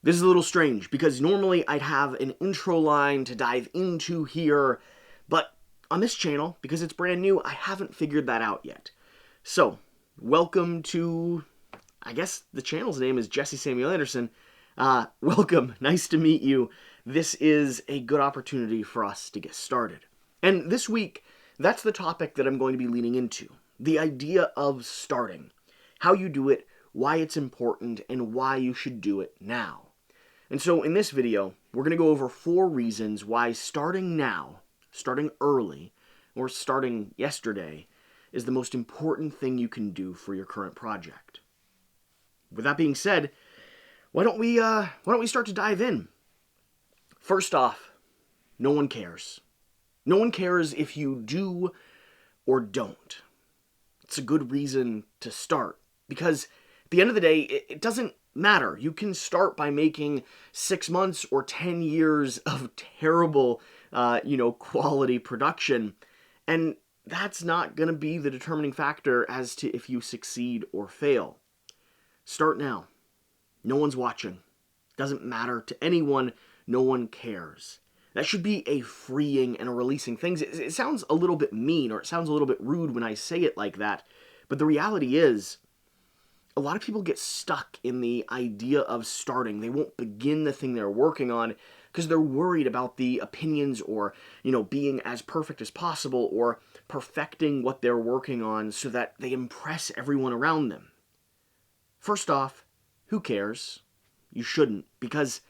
This is a little strange because normally I'd have an intro line to dive into here, but on this channel, because it's brand new, I haven't figured that out yet. So, welcome to, I guess the channel's name is Jesse Samuel Anderson. Welcome, nice to meet you. This is a good opportunity for us to get started. And this week, that's the topic that I'm going to be leaning into. The idea of starting. How you do it, why it's important, and why you should do it now. And so in this video, we're going to go over 4 reasons why starting now, starting early, or starting yesterday, is the most important thing you can do for your current project. With that being said, why don't we start to dive in? First off, no one cares. No one cares if you do or don't. It's a good reason to start because at the end of the day, it doesn't matter. You can start by making 6 months or 10 years of terrible, quality production, and that's not going to be the determining factor as to if you succeed or fail. Start now. No one's watching. Doesn't matter to anyone. No one cares. That should be a freeing and a releasing thing. It sounds a little bit mean, or it sounds a little bit rude when I say it like that, but the reality is, a lot of people get stuck in the idea of starting. They won't begin the thing they're working on because they're worried about the opinions or, being as perfect as possible or perfecting what they're working on so that they impress everyone around them. First off, who cares? You shouldn't, because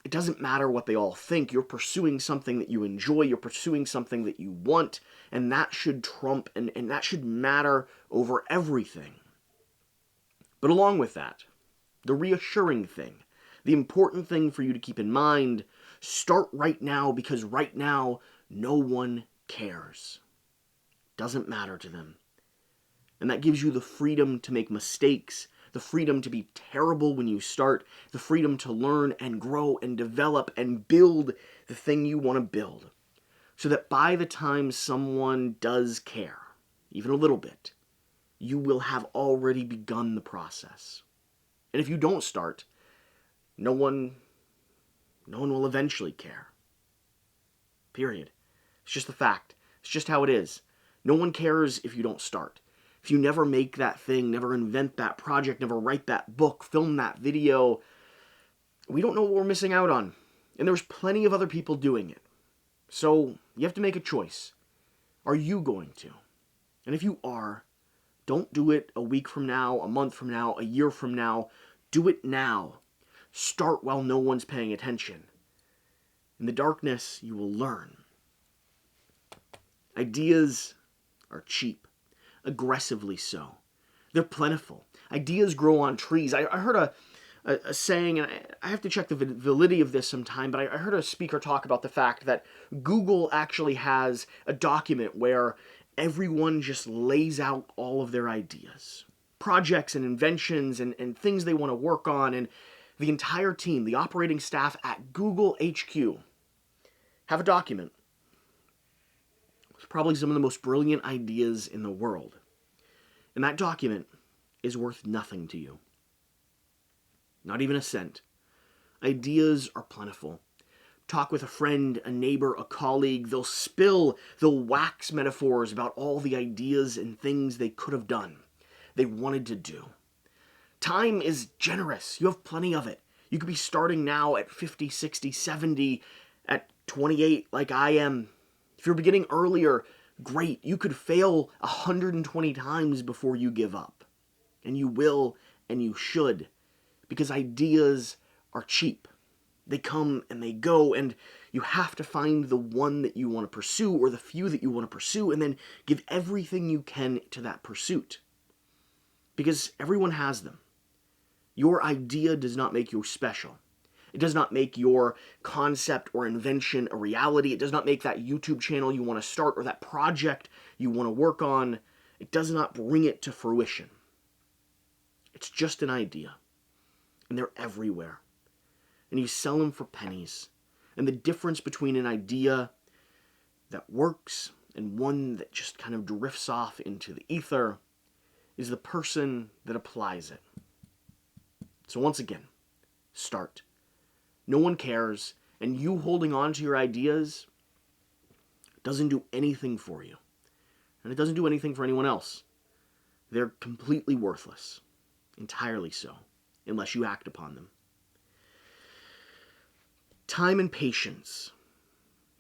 it doesn't matter what they all think. You're pursuing something that you enjoy. You're pursuing something that you want, and that should trump and that should matter over everything. But along with that, the reassuring thing, the important thing for you to keep in mind, start right now because right now, no one cares. Doesn't matter to them. And that gives you the freedom to make mistakes, the freedom to be terrible when you start, the freedom to learn and grow and develop and build the thing you want to build. So that by the time someone does care, even a little bit, you will have already begun the process. And if you don't start, no one will eventually care. Period. It's just the fact. It's just how it is. No one cares if you don't start. If you never make that thing, never invent that project, never write that book, film that video, we don't know what we're missing out on. And there's plenty of other people doing it. So you have to make a choice. Are you going to? And if you are, don't do it a week from now, a month from now, a year from now. Do it now. Start while no one's paying attention. In the darkness, you will learn. Ideas are cheap, aggressively so. They're plentiful. Ideas grow on trees. I heard a saying, and I have to check the validity of this sometime, but I heard a speaker talk about the fact that Google actually has a document where everyone just lays out all of their ideas, projects and inventions and things they want to work on, and the entire team, the operating staff at Google HQ, have a document. It's probably some of the most brilliant ideas in the world. And that document is worth nothing to you. Not even a cent. Ideas are plentiful. Talk with a friend, a neighbor, a colleague. They'll wax metaphors about all the ideas and things they could have done, they wanted to do. Time is generous. You have plenty of it. You could be starting now at 50, 60, 70, at 28 like I am. If you're beginning earlier, great. You could fail 120 times before you give up. And you will and you should, because ideas are cheap. They come and they go, and you have to find the one that you want to pursue or the few that you want to pursue and then give everything you can to that pursuit. Because everyone has them. Your idea does not make you special. It does not make your concept or invention a reality. It does not make that YouTube channel you want to start or that project you want to work on. It does not bring it to fruition. It's just an idea. And they're everywhere. And you sell them for pennies. And the difference between an idea that works and one that just kind of drifts off into the ether is the person that applies it. So once again, start. no one cares, and you holding on to your ideas doesn't do anything for you. And it doesn't do anything for anyone else. They're completely worthless. Entirely so. Unless you act upon them. Time and patience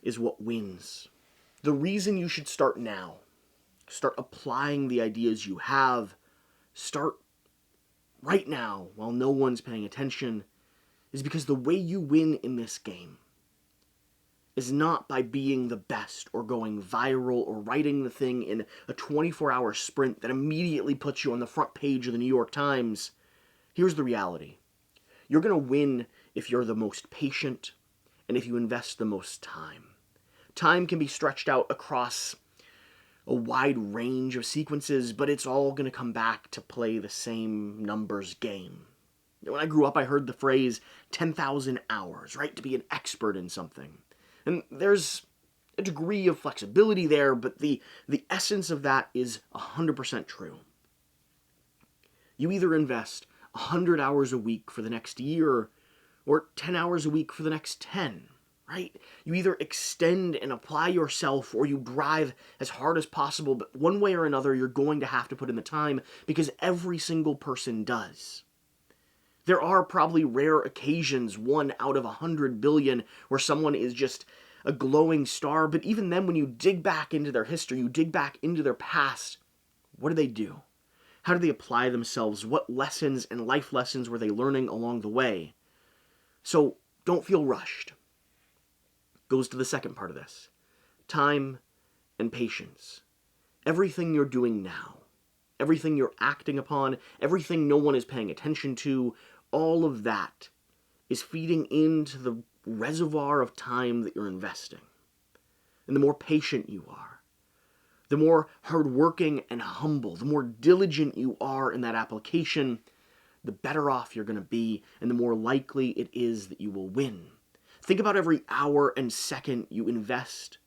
is what wins. The reason you should start now, start applying the ideas you have, start right now while no one's paying attention, is because the way you win in this game is not by being the best or going viral or writing the thing in a 24-hour sprint that immediately puts you on the front page of the New York Times. Here's the reality. You're going to win if you're the most patient and if you invest the most time. Time can be stretched out across a wide range of sequences, but it's all going to come back to play the same numbers game. When I grew up, I heard the phrase 10,000 hours, right? To be an expert in something. And there's a degree of flexibility there, but the essence of that is 100% true. You either invest 100 hours a week for the next year or 10 hours a week for the next 10, right? You either extend and apply yourself or you drive as hard as possible, but one way or another, you're going to have to put in the time because every single person does. There are probably rare occasions, 1 out of 100 billion, where someone is just a glowing star, but even then, when you dig back into their history, you dig back into their past, what do they do? How do they apply themselves? What lessons and life lessons were they learning along the way? So don't feel rushed. Goes to the second part of this. Time and patience. Everything you're doing now, everything you're acting upon, everything no one is paying attention to, all of that is feeding into the reservoir of time that you're investing. And the more patient you are, the more hardworking and humble, the more diligent you are in that application, the better off you're going to be, and the more likely it is that you will win. Think about every hour and second you invest,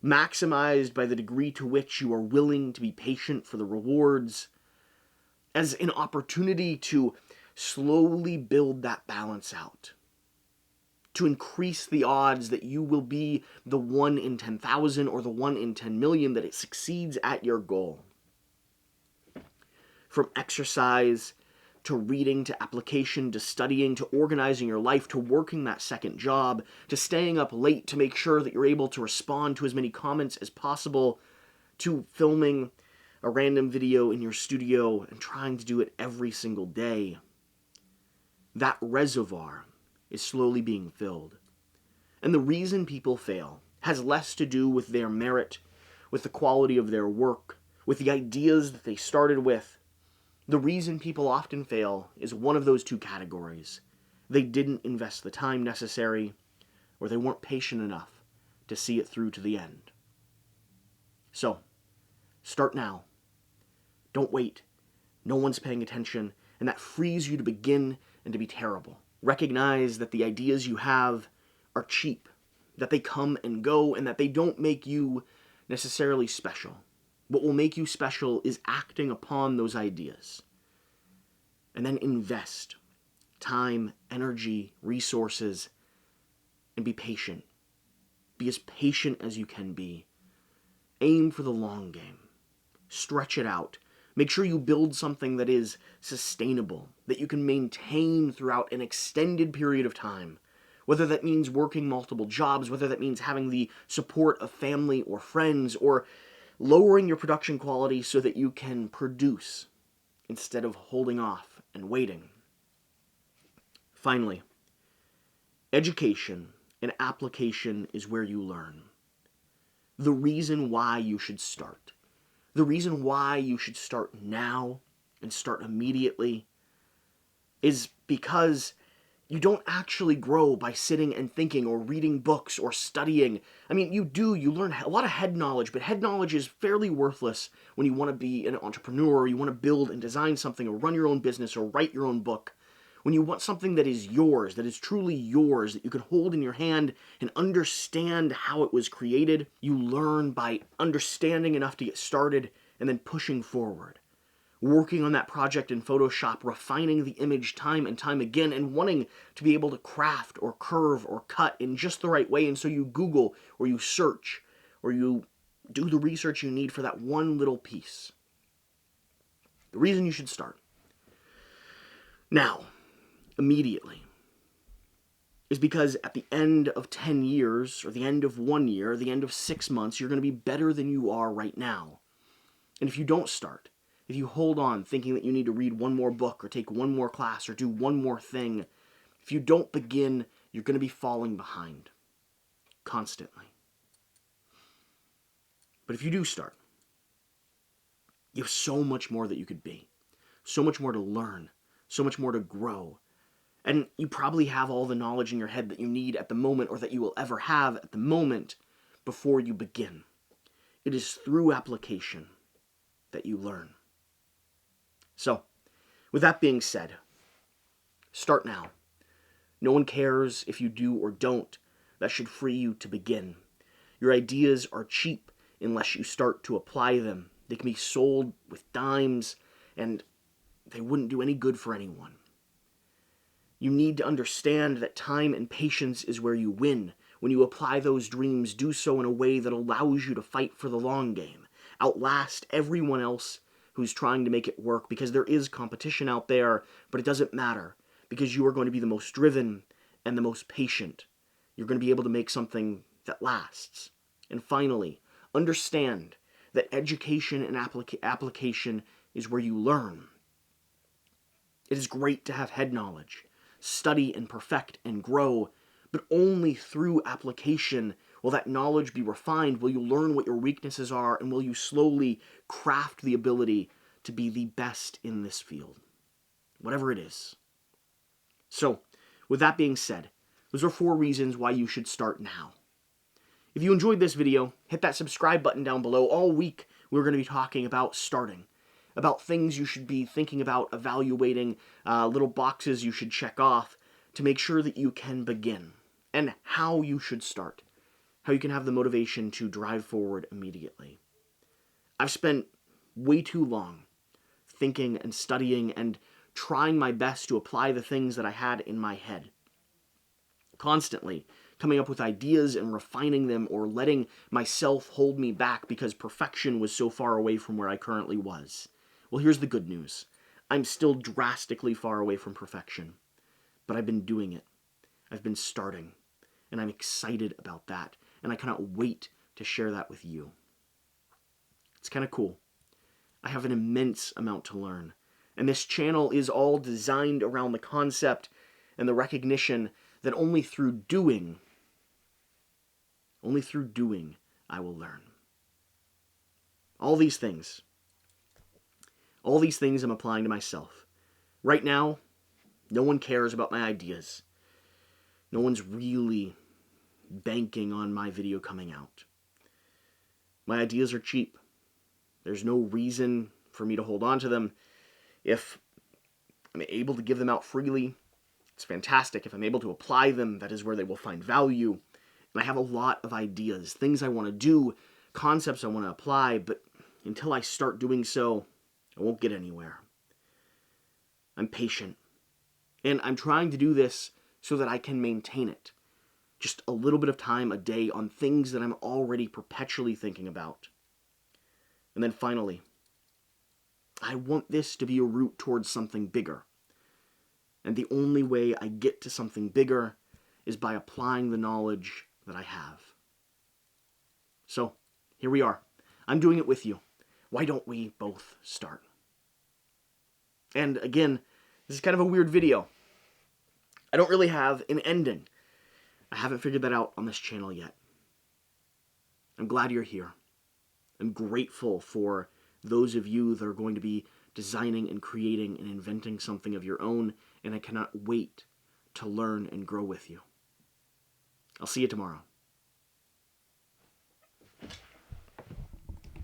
maximized by the degree to which you are willing to be patient for the rewards, as an opportunity to slowly build that balance out, to increase the odds that you will be the 1 in 10,000 or the 1 in 10 million that it succeeds at your goal. From exercise to reading to application to studying to organizing your life to working that second job to staying up late to make sure that you're able to respond to as many comments as possible to filming a random video in your studio and trying to do it every single day. That reservoir is slowly being filled. And the reason people fail has less to do with their merit, with the quality of their work, with the ideas that they started with. The reason people often fail is one of those two categories. They didn't invest the time necessary, or they weren't patient enough to see it through to the end. So, start now. Don't wait. No one's paying attention, and that frees you to begin and to be terrible. Recognize that the ideas you have are cheap, that they come and go, and that they don't make you necessarily special. What will make you special is acting upon those ideas. And then invest time, energy, resources, and be patient. Be as patient as you can be. Aim for the long game. Stretch it out. Make sure you build something that is sustainable, that you can maintain throughout an extended period of time. Whether that means working multiple jobs, whether that means having the support of family or friends, or lowering your production quality so that you can produce instead of holding off and waiting. Finally, education and application is where you learn. The reason why you should start. The reason why you should start now and start immediately is because you don't actually grow by sitting and thinking or reading books or studying. I mean, you learn a lot of head knowledge, but head knowledge is fairly worthless when you want to be an entrepreneur, or you want to build and design something, or run your own business, or write your own book. When you want something that is yours, that is truly yours, that you can hold in your hand and understand how it was created, you learn by understanding enough to get started and then pushing forward. working on that project in Photoshop, refining the image time and time again, and wanting to be able to craft or curve or cut in just the right way. And so you Google or you search or you do the research you need for that one little piece. The reason you should start now, immediately, is because at the end of 10 years, or the end of 1 year, the end of 6 months, you're going to be better than you are right now. And if you don't start, if you hold on thinking that you need to read one more book or take one more class or do one more thing, if you don't begin, you're going to be falling behind constantly. But if you do start, you have so much more that you could be, so much more to learn, so much more to grow. And you probably have all the knowledge in your head that you need at the moment, or that you will ever have at the moment before you begin. It is through application that you learn. So, with that being said, start now. No one cares if you do or don't. That should free you to begin. Your ideas are cheap unless you start to apply them. They can be sold with dimes, and they wouldn't do any good for anyone. You need to understand that time and patience is where you win. When you apply those dreams, do so in a way that allows you to fight for the long game. Outlast everyone else who's trying to make it work, because there is competition out there, but it doesn't matter, because you are going to be the most driven and the most patient. You're going to be able to make something that lasts. And finally, understand that education and application is where you learn. It is great to have head knowledge, study and perfect and grow, but only through application will that knowledge be refined, will you learn what your weaknesses are, and will you slowly craft the ability to be the best in this field, whatever it is. So, with that being said, those are 4 reasons why you should start now. If you enjoyed this video, hit that subscribe button down below. All week, we're going to be talking about starting, about things you should be thinking about, evaluating, little boxes you should check off to make sure that you can begin, and how you should start, how you can have the motivation to drive forward immediately. I've spent way too long thinking and studying and trying my best to apply the things that I had in my head, constantly coming up with ideas and refining them, or letting myself hold me back because perfection was so far away from where I currently was. Well, here's the good news. I'm still drastically far away from perfection, but I've been doing it. I've been starting, and I'm excited about that, and I cannot wait to share that with you. It's kind of cool. I have an immense amount to learn, and this channel is all designed around the concept and the recognition that only through doing, I will learn. All these things I'm applying to myself. Right now, no one cares about my ideas. No one's really banking on my video coming out. My ideas are cheap. There's no reason for me to hold on to them. If I'm able to give them out freely, it's fantastic. If I'm able to apply them, that is where they will find value. And I have a lot of ideas, things I want to do, concepts I want to apply, but until I start doing so, I won't get anywhere. I'm patient. And I'm trying to do this so that I can maintain it. Just a little bit of time a day on things that I'm already perpetually thinking about. And then finally, I want this to be a route towards something bigger. And the only way I get to something bigger is by applying the knowledge that I have. So, here we are. I'm doing it with you. Why don't we both start? And again, this is kind of a weird video. I don't really have an ending. I haven't figured that out on this channel yet. I'm glad you're here. I'm grateful for those of you that are going to be designing and creating and inventing something of your own, and I cannot wait to learn and grow with you. I'll see you tomorrow.